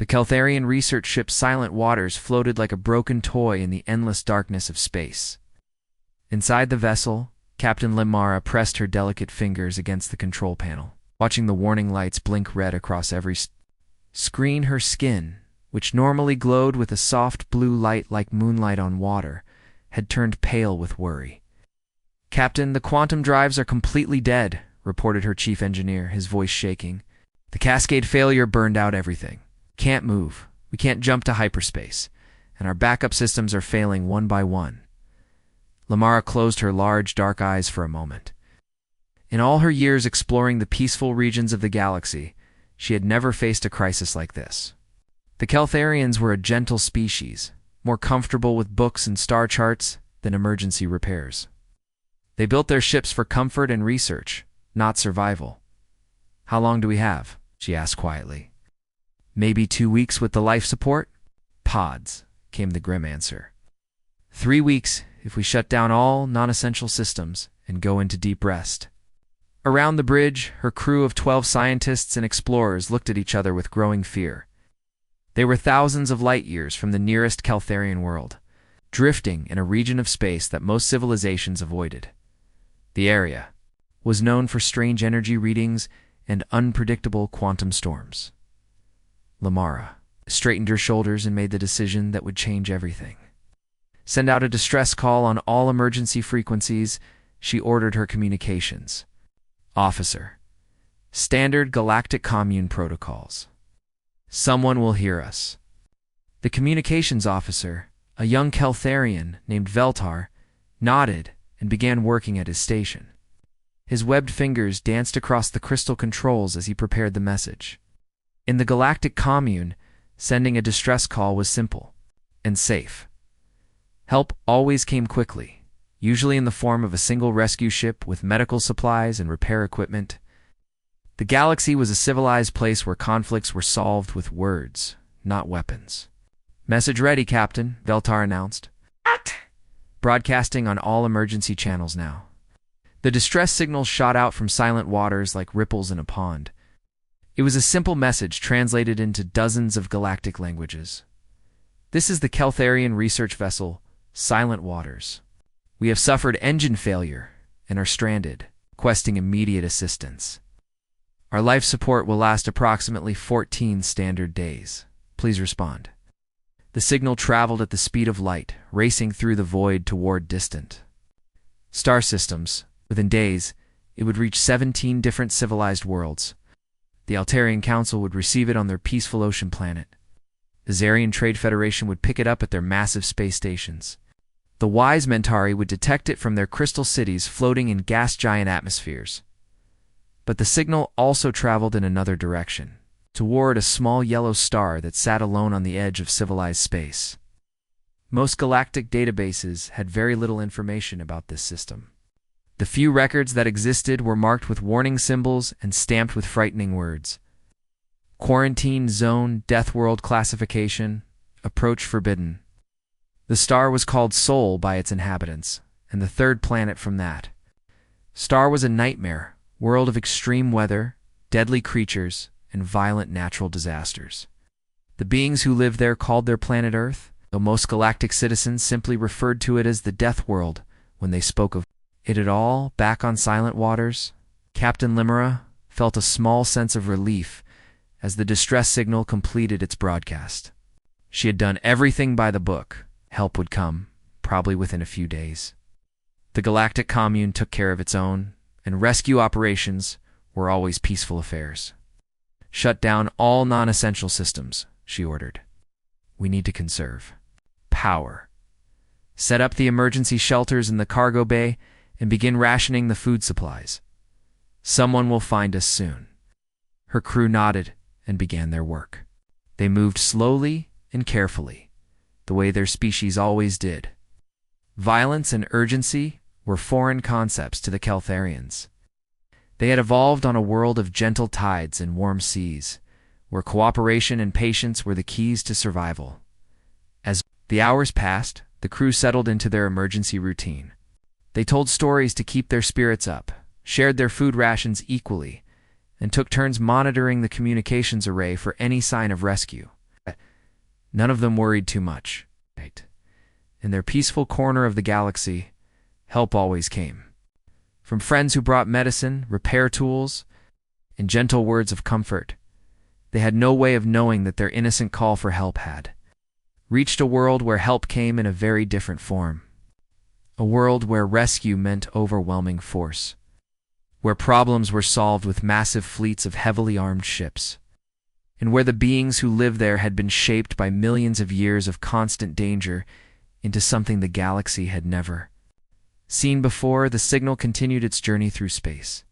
The Keltharian research ship Silent Waters floated like a broken toy in the endless darkness of space. Inside the vessel, Captain Limara pressed her delicate fingers against the control panel, watching the warning lights blink red across every screen. Her skin, which normally glowed with a soft blue light like moonlight on water, had turned pale with worry. "Captain, the quantum drives are completely dead," reported her chief engineer, his voice shaking. "The cascade failure burned out everything. Can't move. We can't jump to hyperspace. And our backup systems are failing one by one." Limara closed her large, dark eyes for a moment. In all her years exploring the peaceful regions of the galaxy, she had never faced a crisis like this. The Keltharians were a gentle species, more comfortable with books and star charts than emergency repairs. They built their ships for comfort and research, not survival. "How long do we have?" she asked quietly. "Maybe 2 weeks with the life support?" "Pods," came the grim answer. 3 weeks if we shut down all non-essential systems and go into deep rest." Around the bridge, her crew of 12 scientists and explorers looked at each other with growing fear. They were thousands of light years from the nearest Keltharian world, drifting in a region of space that most civilizations avoided. The area was known for strange energy readings and unpredictable quantum storms. Limara straightened her shoulders and made the decision that would change everything. "Send out a distress call on all emergency frequencies," she ordered her communications. "Officer, standard galactic commune protocols. Someone will hear us." The communications officer, a young Keltharian named Veltar, nodded and began working at his station. His webbed fingers danced across the crystal controls as he prepared the message. In the galactic commune, sending a distress call was simple and safe. Help always came quickly, usually in the form of a single rescue ship with medical supplies and repair equipment. The galaxy was a civilized place where conflicts were solved with words, not weapons. "Message ready, Captain," Veltar announced. "Broadcasting on all emergency channels now." The distress signals shot out from Silent Waters like ripples in a pond. It was a simple message translated into dozens of galactic languages. "This is the Keltharian research vessel, Silent Waters. We have suffered engine failure and are stranded, requesting immediate assistance. Our life support will last approximately 14 standard days. Please respond." The signal traveled at the speed of light, racing through the void toward distant star systems. Within days, it would reach 17 different civilized worlds. The Altarian Council would receive it on their peaceful ocean planet. The Zarian Trade Federation would pick it up at their massive space stations. The wise Mentari would detect it from their crystal cities floating in gas-giant atmospheres. But the signal also traveled in another direction, toward a small yellow star that sat alone on the edge of civilized space. Most galactic databases had very little information about this system. The few records that existed were marked with warning symbols and stamped with frightening words. Quarantine Zone, Death World Classification, Approach Forbidden. The star was called Sol by its inhabitants, and the third planet from that. Star was a nightmare, world of extreme weather, deadly creatures, and violent natural disasters. The beings who lived there called their planet Earth, though most galactic citizens simply referred to it as the Death World when they spoke of it at all. Back on Silent Waters, Captain Limara felt a small sense of relief as the distress signal completed its broadcast. She had done everything by the book. Help would come, probably within a few days. The galactic commune took care of its own, and rescue operations were always peaceful affairs. "Shut down all non-essential systems," she ordered. "We need to conserve power. Set up the emergency shelters in the cargo bay and begin rationing the food supplies. Someone will find us soon." Her crew nodded and began their work. They moved slowly and carefully, the way their species always did. Violence and urgency were foreign concepts to the Keltharians. They had evolved on a world of gentle tides and warm seas, where cooperation and patience were the keys to survival. As the hours passed, the crew settled into their emergency routine. They told stories to keep their spirits up, shared their food rations equally, and took turns monitoring the communications array for any sign of rescue. None of them worried too much. In their peaceful corner of the galaxy, help always came. From friends who brought medicine, repair tools, and gentle words of comfort. They had no way of knowing that their innocent call for help had reached a world where help came in a very different form. A world where rescue meant overwhelming force. Where problems were solved with massive fleets of heavily armed ships. And where the beings who lived there had been shaped by millions of years of constant danger into something the galaxy had never seen before. The signal continued its journey through space,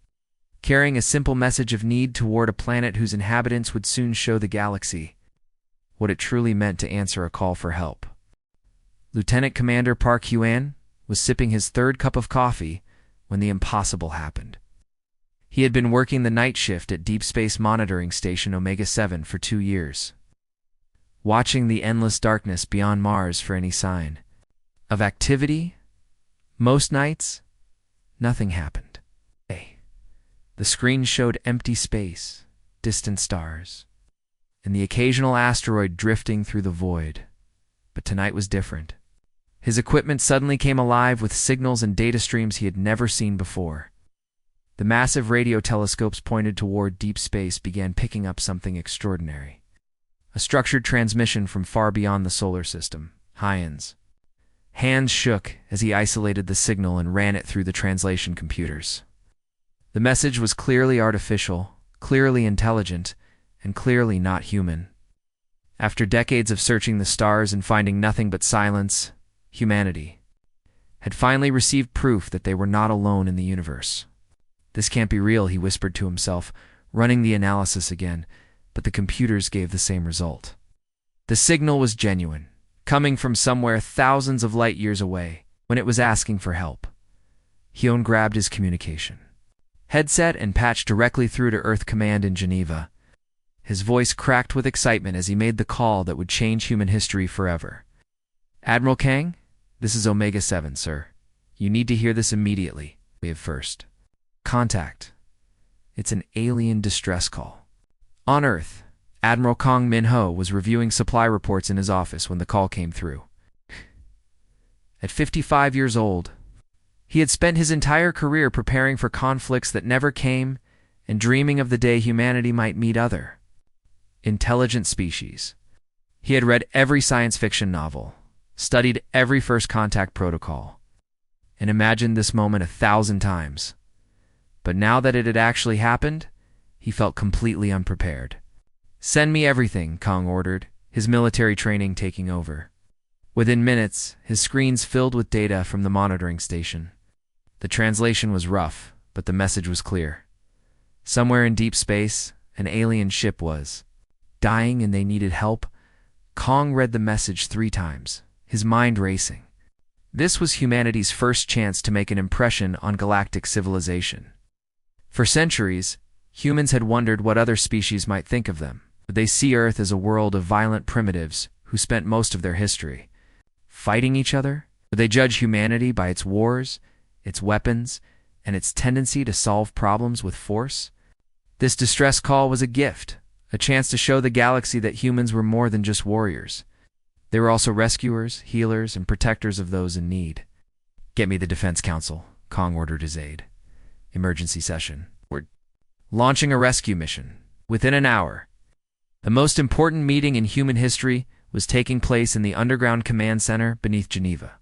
carrying a simple message of need toward a planet whose inhabitants would soon show the galaxy what it truly meant to answer a call for help. Lieutenant Commander Park Huan was sipping his third cup of coffee when the impossible happened. He had been working the night shift at Deep Space Monitoring Station Omega-7 for 2 years, watching the endless darkness beyond Mars for any sign of activity. Most nights, nothing happened. The screen showed empty space, distant stars, and the occasional asteroid drifting through the void. But tonight was different. His equipment suddenly came alive with signals and data streams he had never seen before. The massive radio telescopes pointed toward deep space began picking up something extraordinary. A structured transmission from far beyond the solar system. Hyan's hands shook as he isolated the signal and ran it through the translation computers. The message was clearly artificial, clearly intelligent, and clearly not human. After decades of searching the stars and finding nothing but silence, humanity had finally received proof that they were not alone in the universe. This can't be real, he whispered to himself, running the analysis again, but the computers gave the same result. The signal was genuine, coming from somewhere thousands of light years away. When it was asking for help, Hyun grabbed his communication headset and patched directly through to Earth Command in Geneva. His voice cracked with excitement as he made the call that would change human history forever. Admiral Kang, this is Omega-7, sir. You need to hear this immediately. We have first contact. It's an alien distress call. On Earth, Admiral Kang Min-ho was reviewing supply reports in his office when the call came through. At 55 years old, he had spent his entire career preparing for conflicts that never came and dreaming of the day humanity might meet other intelligent species. He had read every science fiction novel, studied every first contact protocol, and imagined this moment 1,000 times. But now that it had actually happened, he felt completely unprepared. Send me everything, Kang ordered, his military training taking over. Within minutes, his screens filled with data from the monitoring station. The translation was rough, but the message was clear. Somewhere in deep space, an alien ship was dying and they needed help. Kang read the message 3 times, his mind racing. This was humanity's first chance to make an impression on galactic civilization. For centuries, humans had wondered what other species might think of them. Would they see Earth as a world of violent primitives who spent most of their history fighting each other? Would they judge humanity by its wars, its weapons, and its tendency to solve problems with force? This distress call was a gift, a chance to show the galaxy that humans were more than just warriors. They were also rescuers, healers, and protectors of those in need. Get me the Defense Council, Kang ordered his aide. Emergency session. We're launching a rescue mission. Within an hour. The most important meeting in human history was taking place in the underground command center beneath Geneva.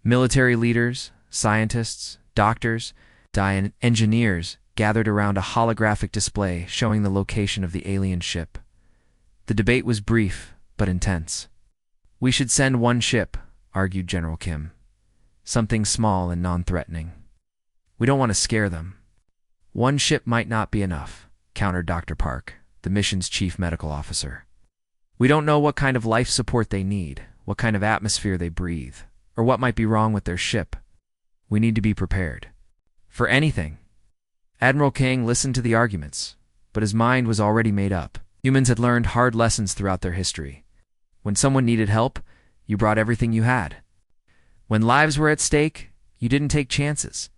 Military leaders, scientists, doctors, and engineers gathered around a holographic display showing the location of the alien ship. The debate was brief, but intense. We should send one ship, argued General Kim. Something small and non-threatening. We don't want to scare them. One ship might not be enough, countered Dr. Park, the mission's chief medical officer. We don't know what kind of life support they need, what kind of atmosphere they breathe, or what might be wrong with their ship. We need to be prepared. For anything. Admiral Kang listened to the arguments, but his mind was already made up. Humans had learned hard lessons throughout their history. When someone needed help, you brought everything you had. When lives were at stake, you didn't take chances.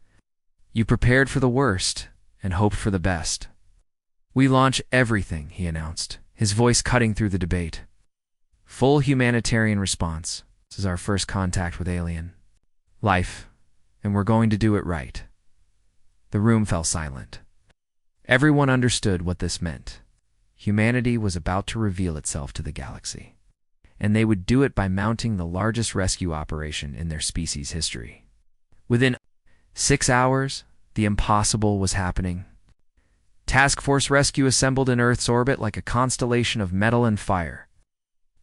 You prepared for the worst and hoped for the best. We launch everything, he announced, his voice cutting through the debate. Full humanitarian response. This is our first contact with alien life, and we're going to do it right. The room fell silent. Everyone understood what this meant. Humanity was about to reveal itself to the galaxy, and they would do it by mounting the largest rescue operation in their species' history. Within 6 hours, the impossible was happening. Task Force Rescue assembled in Earth's orbit like a constellation of metal and fire.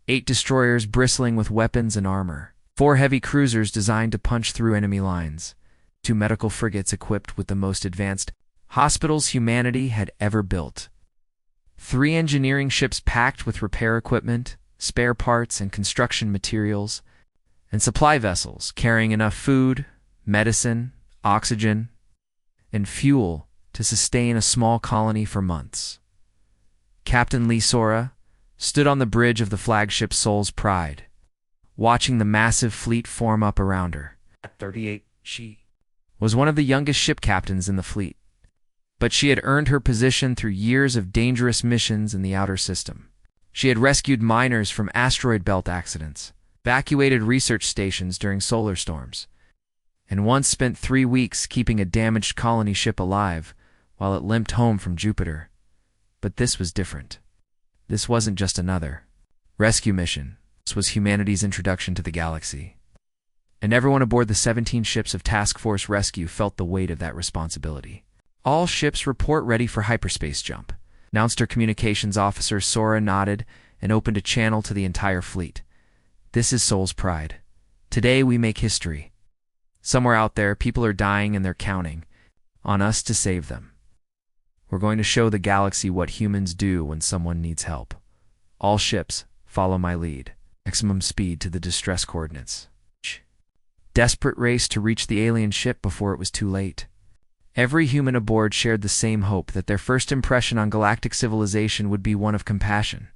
8 destroyers bristling with weapons and armor, 4 heavy cruisers designed to punch through enemy lines, 2 medical frigates equipped with the most advanced hospitals humanity had ever built, 3 engineering ships packed with repair equipment, spare parts, and construction materials, and supply vessels carrying enough food, medicine, oxygen, and fuel to sustain a small colony for months. Captain Lee Sora stood on the bridge of the flagship Soul's Pride, watching the massive fleet form up around her. At 38, she was one of the youngest ship captains in the fleet, but she had earned her position through years of dangerous missions in the outer system. She had rescued miners from asteroid belt accidents, evacuated research stations during solar storms, and once spent 3 weeks keeping a damaged colony ship alive while it limped home from Jupiter. But this was different. This wasn't just another rescue mission. This was humanity's introduction to the galaxy. And everyone aboard the 17 ships of Task Force Rescue felt the weight of that responsibility. All ships report ready for hyperspace jump, announced her communications officer. Sora nodded and opened a channel to the entire fleet. This is Soul's Pride. Today we make history. Somewhere out there, people are dying and they're counting on us to save them. We're going to show the galaxy what humans do when someone needs help. All ships, follow my lead. Maximum speed to the distress coordinates. Desperate race to reach the alien ship before it was too late. Every human aboard shared the same hope that their first impression on galactic civilization would be one of compassion,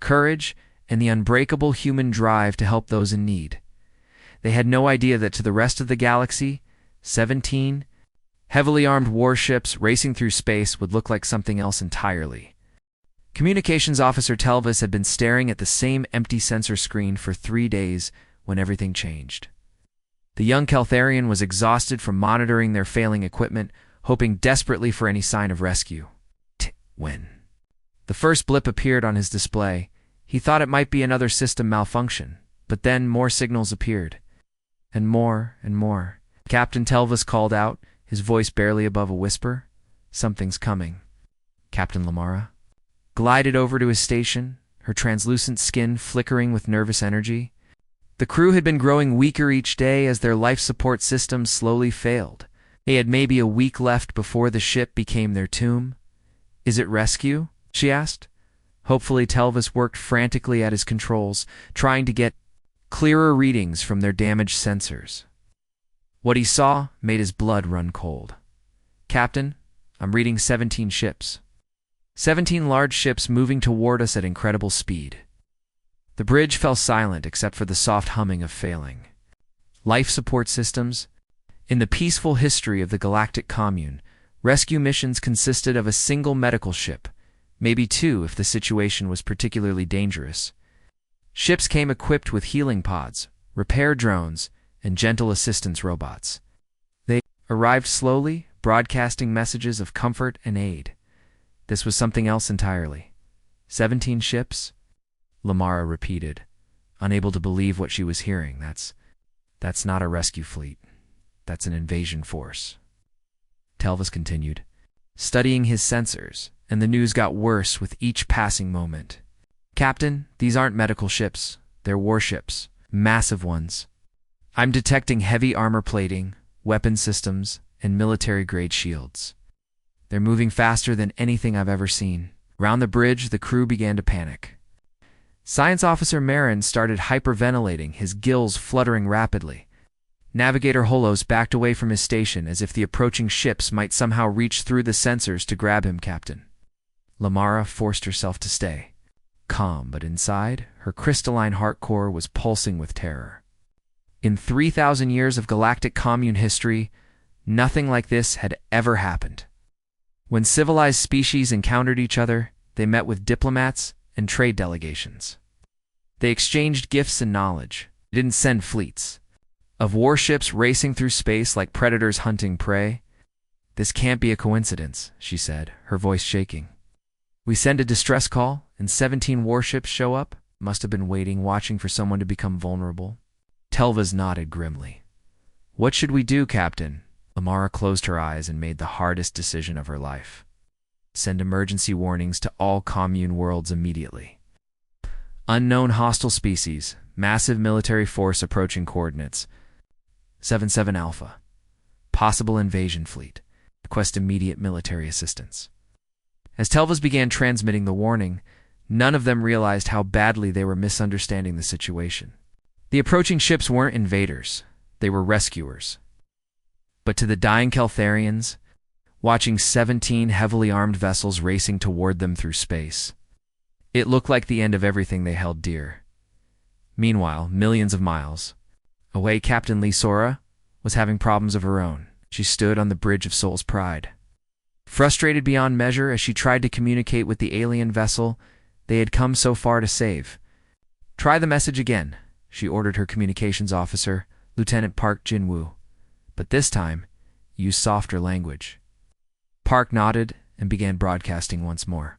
courage, and the unbreakable human drive to help those in need. They had no idea that to the rest of the galaxy, 17 heavily armed warships racing through space would look like something else entirely. Communications Officer Telvis had been staring at the same empty sensor screen for 3 days when everything changed. The young Keltharian was exhausted from monitoring their failing equipment, hoping desperately for any sign of rescue. When the first blip appeared on his display, he thought it might be another system malfunction, but then more signals appeared. And more and more. Captain Telvis called out, his voice barely above a whisper. Something's coming. Captain Lamara glided over to his station, her translucent skin flickering with nervous energy. The crew had been growing weaker each day as their life support systems slowly failed. They had maybe a week left before the ship became their tomb. "Is it rescue?" she asked. Hopefully Telvis worked frantically at his controls, trying to get clearer readings from their damaged sensors. What he saw made his blood run cold. "Captain, I'm reading 17 ships. 17 large ships moving toward us at incredible speed." The bridge fell silent except for the soft humming of failing life support systems. In the peaceful history of the Galactic Commune, rescue missions consisted of a single medical ship, maybe 2 if the situation was particularly dangerous. Ships came equipped with healing pods, repair drones, and gentle assistance robots. They arrived slowly, broadcasting messages of comfort and aid. This was something else entirely. 17 ships? Lamara repeated, unable to believe what she was hearing. That's not a rescue fleet. That's an invasion force. Telvis continued, studying his sensors, and the news got worse with each passing moment. "Captain, these aren't medical ships. They're warships. Massive ones. I'm detecting heavy armor plating, weapon systems, and military-grade shields. They're moving faster than anything I've ever seen." Around the bridge, the crew began to panic. Science Officer Marin started hyperventilating, his gills fluttering rapidly. Navigator Holos backed away from his station as if the approaching ships might somehow reach through the sensors to grab him. Captain Lamara forced herself to stay calm, but inside, her crystalline heart core was pulsing with terror. In 3,000 years of Galactic Commune history, nothing like this had ever happened. When civilized species encountered each other, they met with diplomats and trade delegations. They exchanged gifts and knowledge. They didn't send fleets of warships racing through space like predators hunting prey. "This can't be a coincidence," she said, her voice shaking. "We send a distress call, and 17 warships show up? Must have been waiting, watching for someone to become vulnerable." Telvas nodded grimly. "What should we do, Captain?" Limara closed her eyes and made the hardest decision of her life. "Send emergency warnings to all commune worlds immediately. Unknown hostile species, massive military force approaching coordinates. 77 Alpha. Possible invasion fleet. Request immediate military assistance." As Telvas began transmitting the warning, none of them realized how badly they were misunderstanding the situation. The approaching ships weren't invaders, they were rescuers. But to the dying Keltharians, watching 17 heavily armed vessels racing toward them through space, it looked like the end of everything they held dear. Meanwhile, millions of miles away, Captain Lisora was having problems of her own. She stood on the bridge of Soul's Pride, frustrated beyond measure as she tried to communicate with the alien vessel they had come so far to save. "Try the message again," she ordered her communications officer, Lieutenant Park Jinwoo. "But this time, use softer language." Park nodded and began broadcasting once more.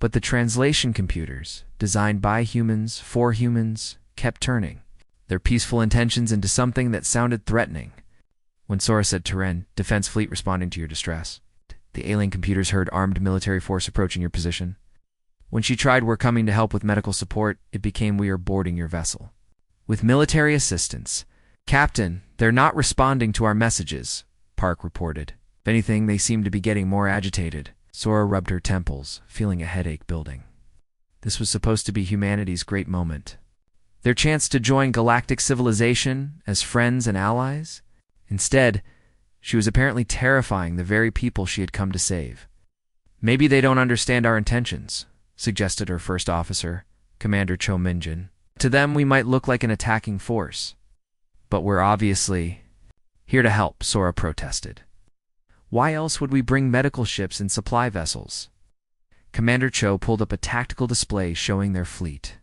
But the translation computers, designed by humans for humans, kept turning their peaceful intentions into something that sounded threatening. When Sora said, "Terran, defense fleet responding to your distress," the alien computers heard armed military force approaching your position. When she tried, "We're coming to help with medical support," it became, "We are boarding your vessel with military assistance." "Captain, they're not responding to our messages," Park reported. If anything, they seemed to be getting more agitated. Sora rubbed her temples, feeling a headache building. This was supposed to be humanity's great moment, their chance to join galactic civilization as friends and allies. Instead, she was apparently terrifying the very people she had come to save. "Maybe they don't understand our intentions," suggested her first officer, Commander Cho Minjin. "To them, we might look like an attacking force. But we're obviously here to help," Sora protested. "Why else would we bring medical ships and supply vessels?" Commander Cho pulled up a tactical display showing their fleet.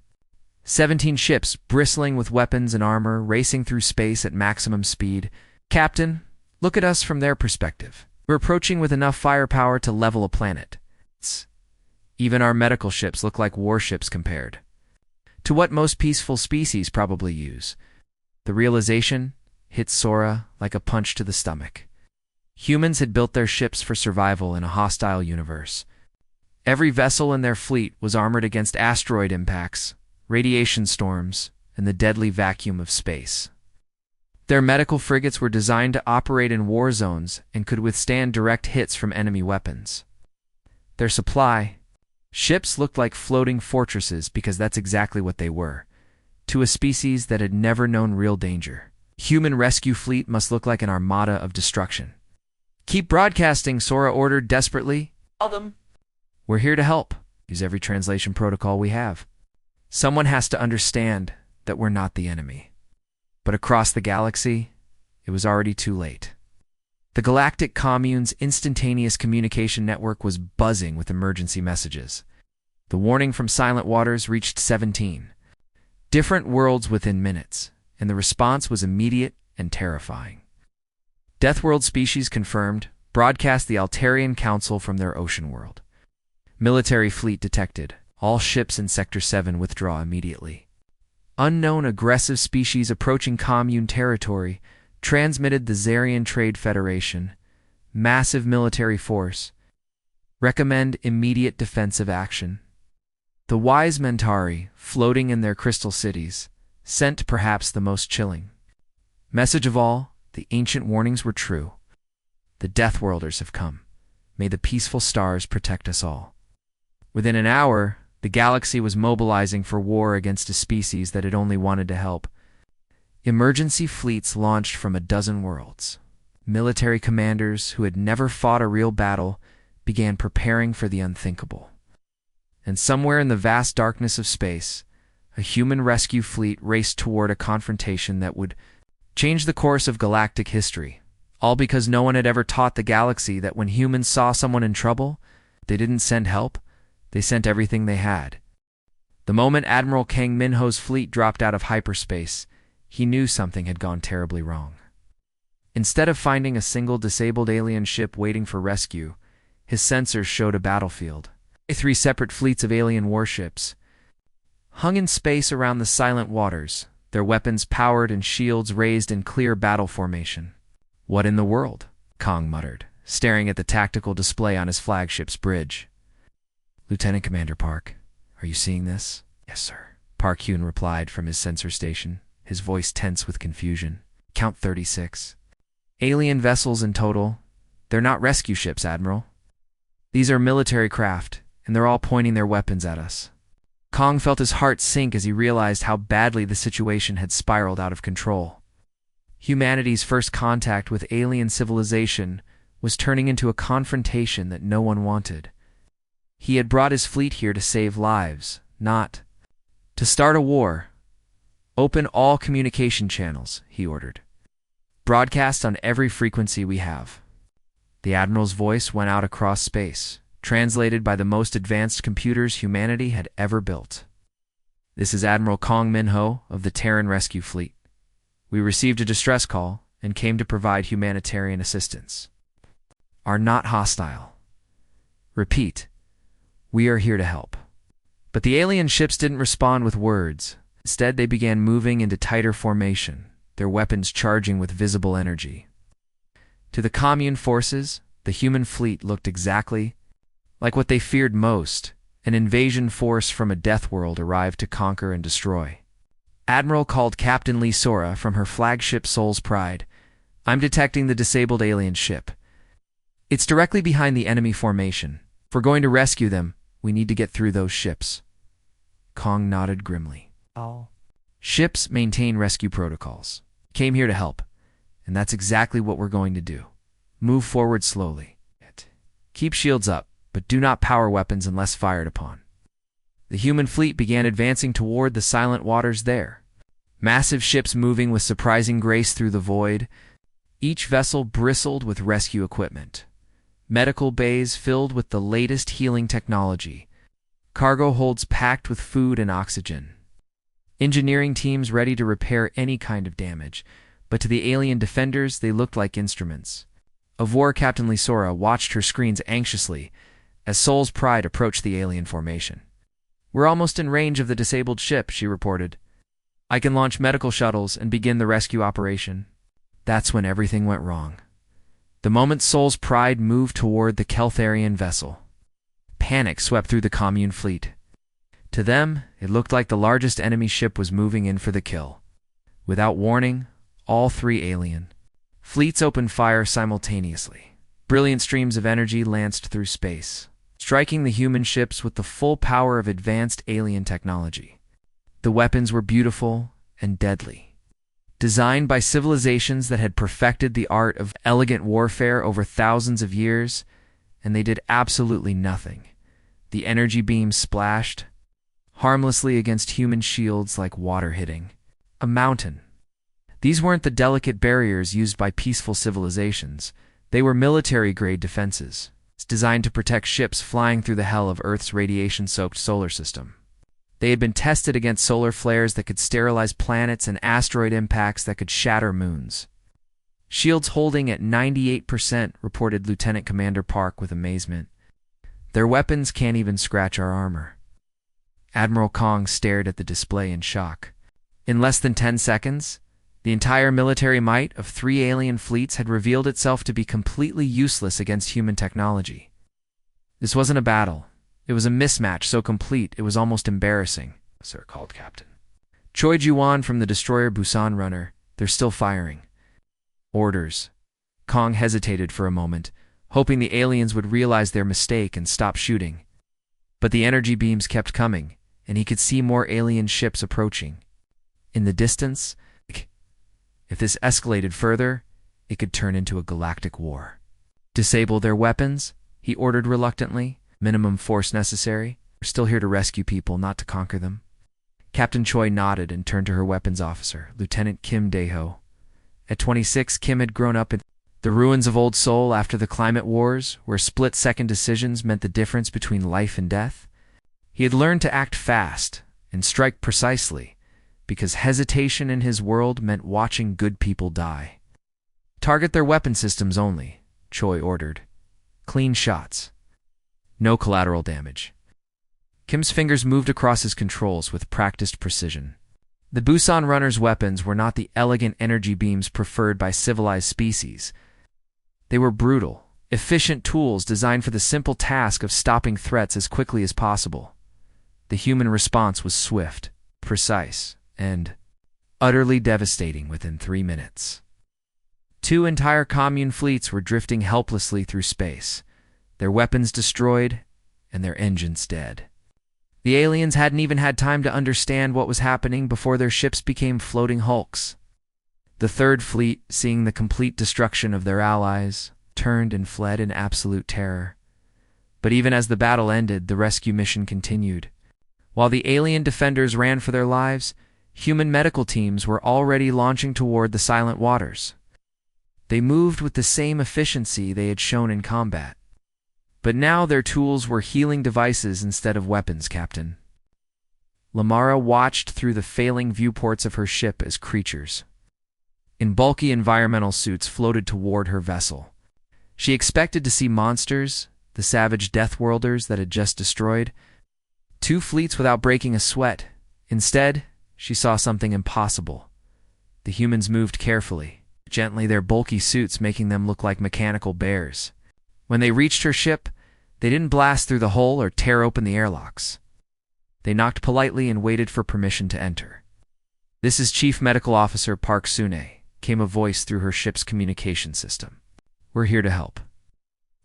17 ships, bristling with weapons and armor, racing through space at maximum speed. "Captain, look at us from their perspective. We're approaching with enough firepower to level a planet. Even our medical ships look like warships compared to what most peaceful species probably use." The realization hit Sora like a punch to the stomach. Humans had built their ships for survival in a hostile universe. Every vessel in their fleet was armored against asteroid impacts, radiation storms, and the deadly vacuum of space. Their medical frigates were designed to operate in war zones and could withstand direct hits from enemy weapons. Their supply ships looked like floating fortresses because that's exactly what they were, to a species that had never known real danger. Human rescue fleet must look like an armada of destruction. "Keep broadcasting," Sora ordered desperately. "Tell them we're here to help. Use every translation protocol we have. Someone has to understand that we're not the enemy." But across the galaxy, it was already too late. The Galactic Commune's instantaneous communication network was buzzing with emergency messages. The warning from Silent Waters reached 17 different worlds within minutes, and the response was immediate and terrifying. Deathworld species confirmed, broadcast the Altarian Council from their ocean world. Military fleet detected. All ships in Sector 7 withdraw immediately. Unknown aggressive species approaching commune territory, transmitted the Zarian Trade Federation. Massive military force. Recommend immediate defensive action. The wise Mentari, floating in their crystal cities, sent perhaps the most chilling message of all: the ancient warnings were true. The Deathworlders have come. May the peaceful stars protect us all. Within an hour, the galaxy was mobilizing for war against a species that had only wanted to help. Emergency fleets launched from a dozen worlds. Military commanders who had never fought a real battle began preparing for the unthinkable. And somewhere in the vast darkness of space, a human rescue fleet raced toward a confrontation that would change the course of galactic history, all because no one had ever taught the galaxy that when humans saw someone in trouble, they didn't send help, they sent everything they had. The moment Admiral Kang Minho's fleet dropped out of hyperspace, he knew something had gone terribly wrong. Instead of finding a single disabled alien ship waiting for rescue, his sensors showed a battlefield. 3 separate fleets of alien warships hung in space around the silent waters, their weapons powered and shields raised in clear battle formation. "What in the world?" Kong muttered, staring at the tactical display on his flagship's bridge. "Lieutenant Commander Park, are you seeing this?" "Yes, sir," Park Hyun replied from his sensor station, his voice tense with confusion. "Count 36. Alien vessels in total. They're not rescue ships, Admiral. These are military craft, and they're all pointing their weapons at us." Kong felt his heart sink as he realized how badly the situation had spiraled out of control. Humanity's first contact with alien civilization was turning into a confrontation that no one wanted. He had brought his fleet here to save lives, not to start a war. "Open all communication channels," he ordered. "Broadcast on every frequency we have." The Admiral's voice went out across space, translated by the most advanced computers humanity had ever built. "This is Admiral Kong Minho of the Terran Rescue Fleet. We received a distress call and came to provide humanitarian assistance. Are not hostile. Repeat, we are here to help." But the alien ships didn't respond with words. Instead, they began moving into tighter formation, their weapons charging with visible energy. To the commune forces, the human fleet looked exactly like what they feared most: an invasion force from a death world arrived to conquer and destroy. Admiral called Captain Lee Sora from her flagship Soul's Pride. "I'm detecting the disabled alien ship. It's directly behind the enemy formation. If we're going to rescue them, we need to get through those ships." Kong nodded grimly. "All ships maintain rescue protocols. Came here to help, and that's exactly what we're going to do. Move forward slowly. Keep shields up, but do not power weapons unless fired upon." The human fleet began advancing toward the silent waters there. Massive ships moving with surprising grace through the void. Each vessel bristled with rescue equipment. Medical bays filled with the latest healing technology. Cargo holds packed with food and oxygen. Engineering teams ready to repair any kind of damage, but to the alien defenders they looked like instruments. Of War Captain Lisora watched her screens anxiously as Soul's Pride approached the alien formation. "We're almost in range of the disabled ship," she reported. "I can launch medical shuttles and begin the rescue operation." That's when everything went wrong. The moment Soul's Pride moved toward the Keltharian vessel, panic swept through the commune fleet. To them, it looked like the largest enemy ship was moving in for the kill. Without warning, all 3 alien fleets opened fire simultaneously. Brilliant streams of energy lanced through space, striking the human ships with the full power of advanced alien technology. The weapons were beautiful and deadly, designed by civilizations that had perfected the art of elegant warfare over thousands of years, and they did absolutely nothing. The energy beams splashed harmlessly against human shields like water hitting a mountain. These weren't the delicate barriers used by peaceful civilizations. They were military-grade defenses, designed to protect ships flying through the hell of Earth's radiation-soaked solar system. They had been tested against solar flares that could sterilize planets and asteroid impacts that could shatter moons. "Shields holding at 98%, reported Lieutenant Commander Park with amazement. "Their weapons can't even scratch our armor." Admiral Kong stared at the display in shock. In less than 10 seconds, the entire military might of 3 alien fleets had revealed itself to be completely useless against human technology. This wasn't a battle. It was a mismatch so complete it was almost embarrassing. "Sir," called Captain Choi Ju-won from the destroyer Busan Runner. "They're still firing." "Orders." Kong hesitated for a moment, hoping the aliens would realize their mistake and stop shooting. But the energy beams kept coming, and he could see more alien ships approaching. In the distance, if this escalated further, it could turn into a galactic war. "Disable their weapons," he ordered reluctantly. "Minimum force necessary. We're still here to rescue people, not to conquer them." Captain Choi nodded and turned to her weapons officer, Lieutenant Kim Dae-ho. At 26, Kim had grown up in the ruins of Old Seoul after the climate wars, where split-second decisions meant the difference between life and death. He had learned to act fast, and strike precisely, because hesitation in his world meant watching good people die. Target their weapon systems only, Choi ordered. Clean shots. No collateral damage. Kim's fingers moved across his controls with practiced precision. The Busan runner's weapons were not the elegant energy beams preferred by civilized species. They were brutal, efficient tools designed for the simple task of stopping threats as quickly as possible. The human response was swift, precise, and utterly devastating within 3 minutes. 2 entire commune fleets were drifting helplessly through space, their weapons destroyed and their engines dead. The aliens hadn't even had time to understand what was happening before their ships became floating hulks. The Third Fleet, seeing the complete destruction of their allies, turned and fled in absolute terror. But even as the battle ended, the rescue mission continued. While the alien defenders ran for their lives, human medical teams were already launching toward the silent waters. They moved with the same efficiency they had shown in combat. But now their tools were healing devices instead of weapons, Captain. Lamara watched through the failing viewports of her ship as creatures in bulky environmental suits floated toward her vessel. She expected to see monsters, the savage Deathworlders that had just destroyed 2 fleets without breaking a sweat. Instead, she saw something impossible. The humans moved carefully, gently, their bulky suits making them look like mechanical bears. When they reached her ship, they didn't blast through the hull or tear open the airlocks. They knocked politely and waited for permission to enter. "This is Chief Medical Officer Park Sune," came a voice through her ship's communication system. "We're here to help.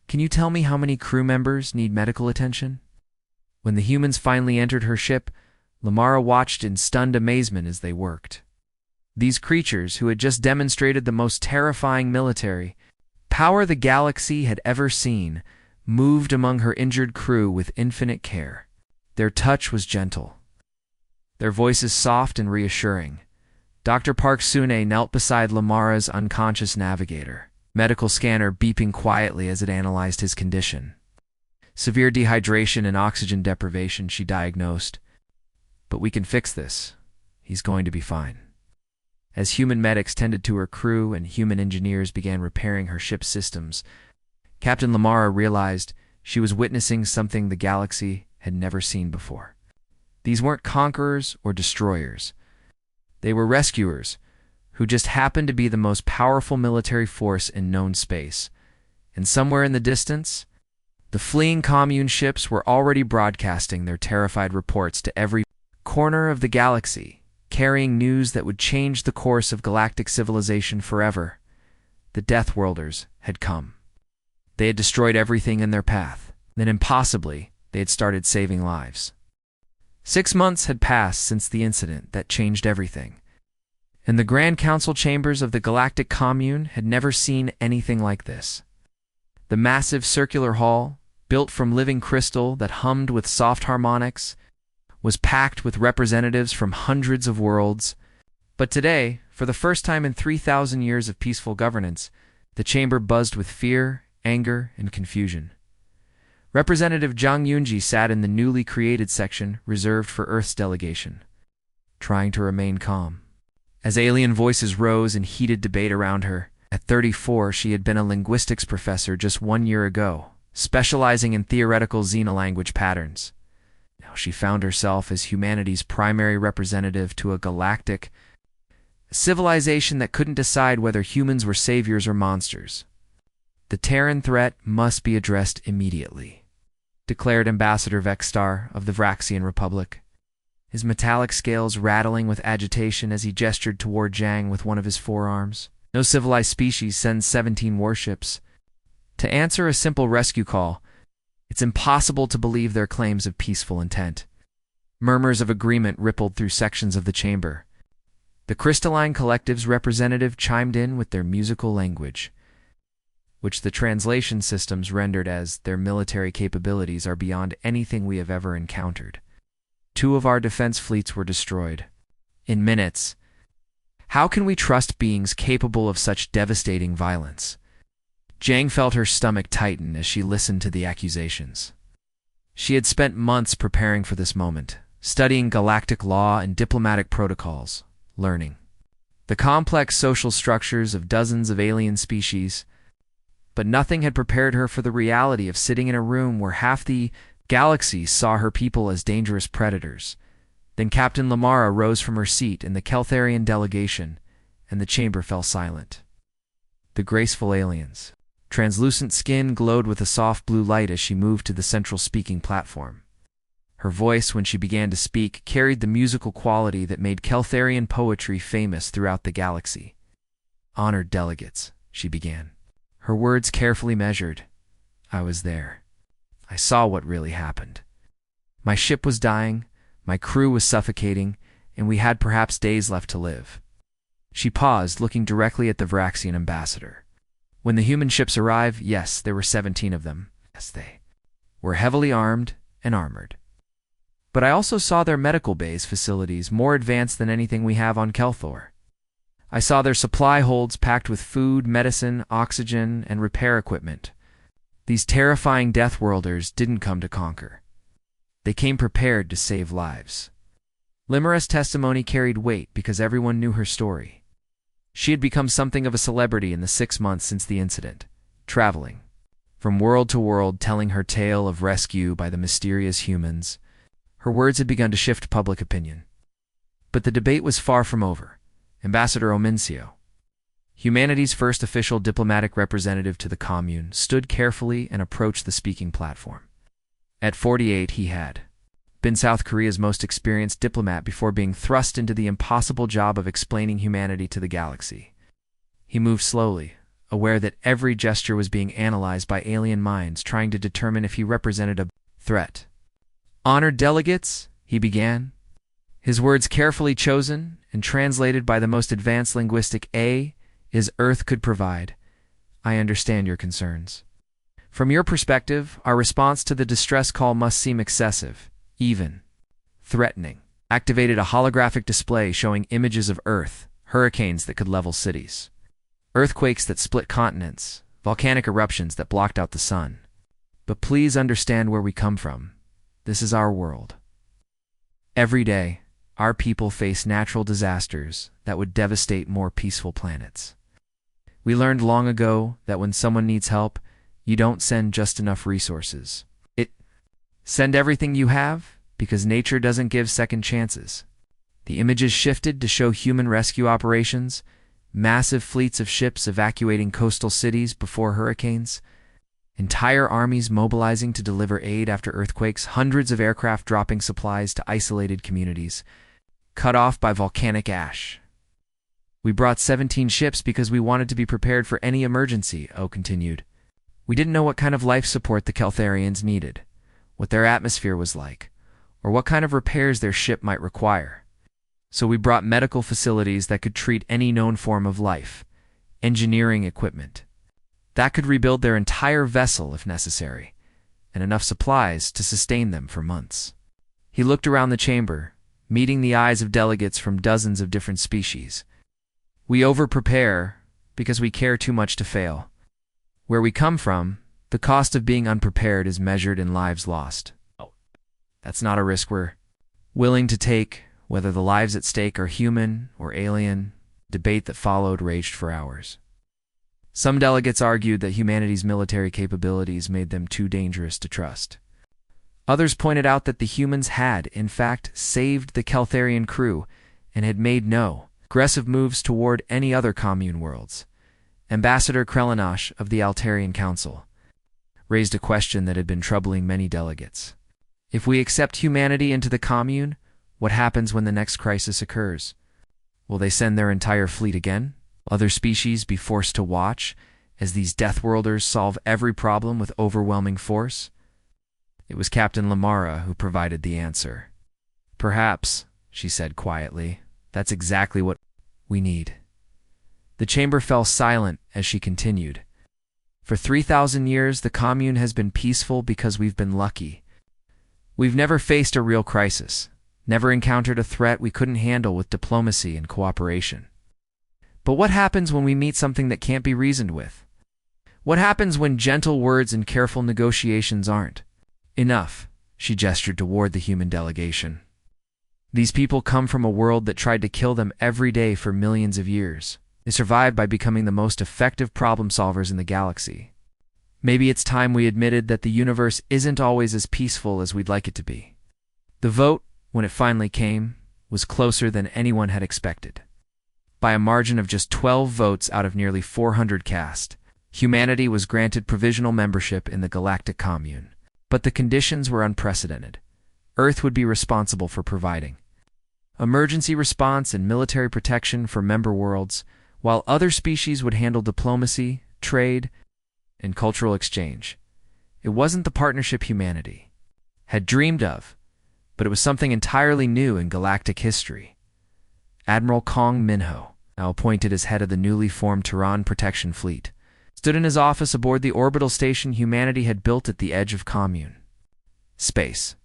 Can you tell me how many crew members need medical attention?" When the humans finally entered her ship, Lamara watched in stunned amazement as they worked. These creatures, who had just demonstrated the most terrifying military power the galaxy had ever seen, moved among her injured crew with infinite care. Their touch was gentle, their voices soft and reassuring. Dr. Park Sune knelt beside Lamara's unconscious navigator, medical scanner beeping quietly as it analyzed his condition. Severe dehydration and oxygen deprivation, she diagnosed. "But we can fix this. He's going to be fine." As human medics tended to her crew and human engineers began repairing her ship's systems, Captain Lamara realized she was witnessing something the galaxy had never seen before. These weren't conquerors or destroyers. They were rescuers who just happened to be the most powerful military force in known space. And somewhere in the distance, the fleeing commune ships were already broadcasting their terrified reports to every corner of the galaxy, carrying news that would change the course of galactic civilization forever. The Deathworlders had come. They had destroyed everything in their path. Then impossibly, they had started saving lives. 6 months had passed since the incident that changed everything. And the Grand Council chambers of the Galactic Commune had never seen anything like this. The massive circular hall, built from living crystal that hummed with soft harmonics, was packed with representatives from hundreds of worlds. But today, for the first time in 3,000 years of peaceful governance, the chamber buzzed with fear, anger, and confusion. Representative Zhang Yunji sat in the newly created section reserved for Earth's delegation, trying to remain calm. As alien voices rose in heated debate around her, at 34 she had been a linguistics professor just 1 year ago, specializing in theoretical xenolanguage patterns. Now she found herself as humanity's primary representative to a galactic civilization that couldn't decide whether humans were saviors or monsters. "The Terran threat must be addressed immediately," declared Ambassador Vexstar of the Vraxian Republic, his metallic scales rattling with agitation as he gestured toward Zhang with one of his forearms. No civilized species sends 17 warships to answer a simple rescue call. It's impossible to believe their claims of peaceful intent. Murmurs of agreement rippled through sections of the chamber. The Crystalline Collective's representative chimed in with their musical language, which the translation systems rendered as "their military capabilities are beyond anything we have ever encountered. 2 of our defense fleets were destroyed in minutes. How can we trust beings capable of such devastating violence?" Zhang felt her stomach tighten as she listened to the accusations. She had spent months preparing for this moment, studying galactic law and diplomatic protocols, learning the complex social structures of dozens of alien species. But nothing had prepared her for the reality of sitting in a room where half the galaxy saw her people as dangerous predators. Then Captain Lamara rose from her seat in the Keltharian delegation, and the chamber fell silent. The graceful alien's translucent skin glowed with a soft blue light as she moved to the central speaking platform. Her voice, when she began to speak, carried the musical quality that made Keltharian poetry famous throughout the galaxy. "Honored delegates," she began, her words carefully measured. "I was there. I saw what really happened. My ship was dying, my crew was suffocating, and we had perhaps days left to live." She paused, looking directly at the Varaxian ambassador. "When the human ships arrived, yes, there were 17 of them. Yes, they were heavily armed and armored. But I also saw their medical bays facilities more advanced than anything we have on Kelthor. I saw their supply holds packed with food, medicine, oxygen, and repair equipment. These terrifying Deathworlders didn't come to conquer. They came prepared to save lives." Limara's testimony carried weight because everyone knew her story. She had become something of a celebrity in the 6 months since the incident, traveling from world to world telling her tale of rescue by the mysterious humans. Her words had begun to shift public opinion. But the debate was far from over. Ambassador Omincio, humanity's first official diplomatic representative to the commune, stood carefully and approached the speaking platform. At 48, he had been South Korea's most experienced diplomat before being thrust into the impossible job of explaining humanity to the galaxy. He moved slowly, aware that every gesture was being analyzed by alien minds trying to determine if he represented a threat. "Honored delegates," he began, his words carefully chosen and translated by the most advanced linguistic is Earth could provide. "I understand your concerns. From your perspective, our response to the distress call must seem excessive, even threatening." Activated a holographic display showing images of Earth, hurricanes that could level cities, earthquakes that split continents, volcanic eruptions that blocked out the sun. "But please understand where we come from. This is our world. Every day, our people face natural disasters that would devastate more peaceful planets. We learned long ago that when someone needs help, you don't send just enough resources. Send everything you have, because nature doesn't give second chances." The images shifted to show human rescue operations, massive fleets of ships evacuating coastal cities before hurricanes, entire armies mobilizing to deliver aid after earthquakes, hundreds of aircraft dropping supplies to isolated communities, cut off by volcanic ash. "We brought 17 ships because we wanted to be prepared for any emergency," O continued. "We didn't know what kind of life support the Keltharians needed, what their atmosphere was like, or what kind of repairs their ship might require. So we brought medical facilities that could treat any known form of life, engineering equipment that could rebuild their entire vessel if necessary, and enough supplies to sustain them for months." He looked around the chamber, meeting the eyes of delegates from dozens of different species. "We over-prepare because we care too much to fail. Where we come from, the cost of being unprepared is measured in lives lost. That's not a risk we're willing to take, whether the lives at stake are human or alien." Debate that followed raged for hours. Some delegates argued that humanity's military capabilities made them too dangerous to trust. Others pointed out that the humans had, in fact, saved the Keltharian crew and had made no aggressive moves toward any other commune worlds. Ambassador Krelinash of the Altarian Council raised a question that had been troubling many delegates. If we accept humanity into the commune, what happens when the next crisis occurs? Will they send their entire fleet again? Other species be forced to watch as these Deathworlders solve every problem with overwhelming force? It was Captain Lamara who provided the answer. "Perhaps," she said quietly, "that's exactly what we need." The chamber fell silent as she continued. "For 3,000 years, the commune has been peaceful because we've been lucky. We've never faced a real crisis, never encountered a threat we couldn't handle with diplomacy and cooperation. But what happens when we meet something that can't be reasoned with? What happens when gentle words and careful negotiations aren't enough?" She gestured toward the human delegation. These people come from a world that tried to kill them every day for millions of years. They survived by becoming the most effective problem solvers in the galaxy. Maybe it's time we admitted that the universe isn't always as peaceful as we'd like it to be. The vote, when it finally came, was closer than anyone had expected. By a margin of just 12 votes out of nearly 400 cast, humanity was granted provisional membership in the Galactic Commune. But the conditions were unprecedented. Earth would be responsible for providing emergency response and military protection for member worlds, while other species would handle diplomacy, trade, and cultural exchange. It wasn't the partnership humanity had dreamed of, but it was something entirely new in galactic history. Admiral Kong Minho, now appointed as head of the newly formed Tehran Protection Fleet, stood in his office aboard the orbital station humanity had built at the edge of Commune space.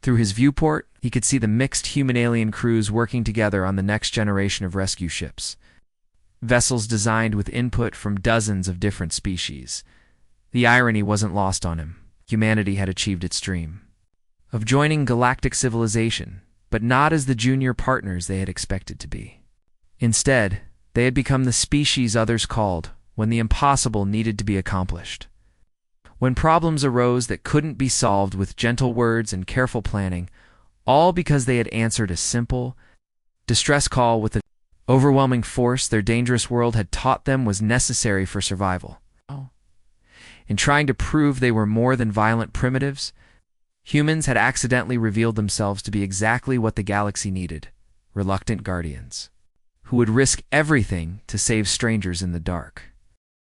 Through his viewport, he could see the mixed human-alien crews working together on the next generation of rescue ships. Vessels designed with input from dozens of different species. The irony wasn't lost on him. Humanity had achieved its dream of joining galactic civilization, but not as the junior partners they had expected to be. Instead, they had become the species others called when the impossible needed to be accomplished. When problems arose that couldn't be solved with gentle words and careful planning, all because they had answered a simple distress call with the overwhelming force their dangerous world had taught them was necessary for survival. In trying to prove they were more than violent primitives, humans had accidentally revealed themselves to be exactly what the galaxy needed: reluctant guardians, who would risk everything to save strangers in the dark.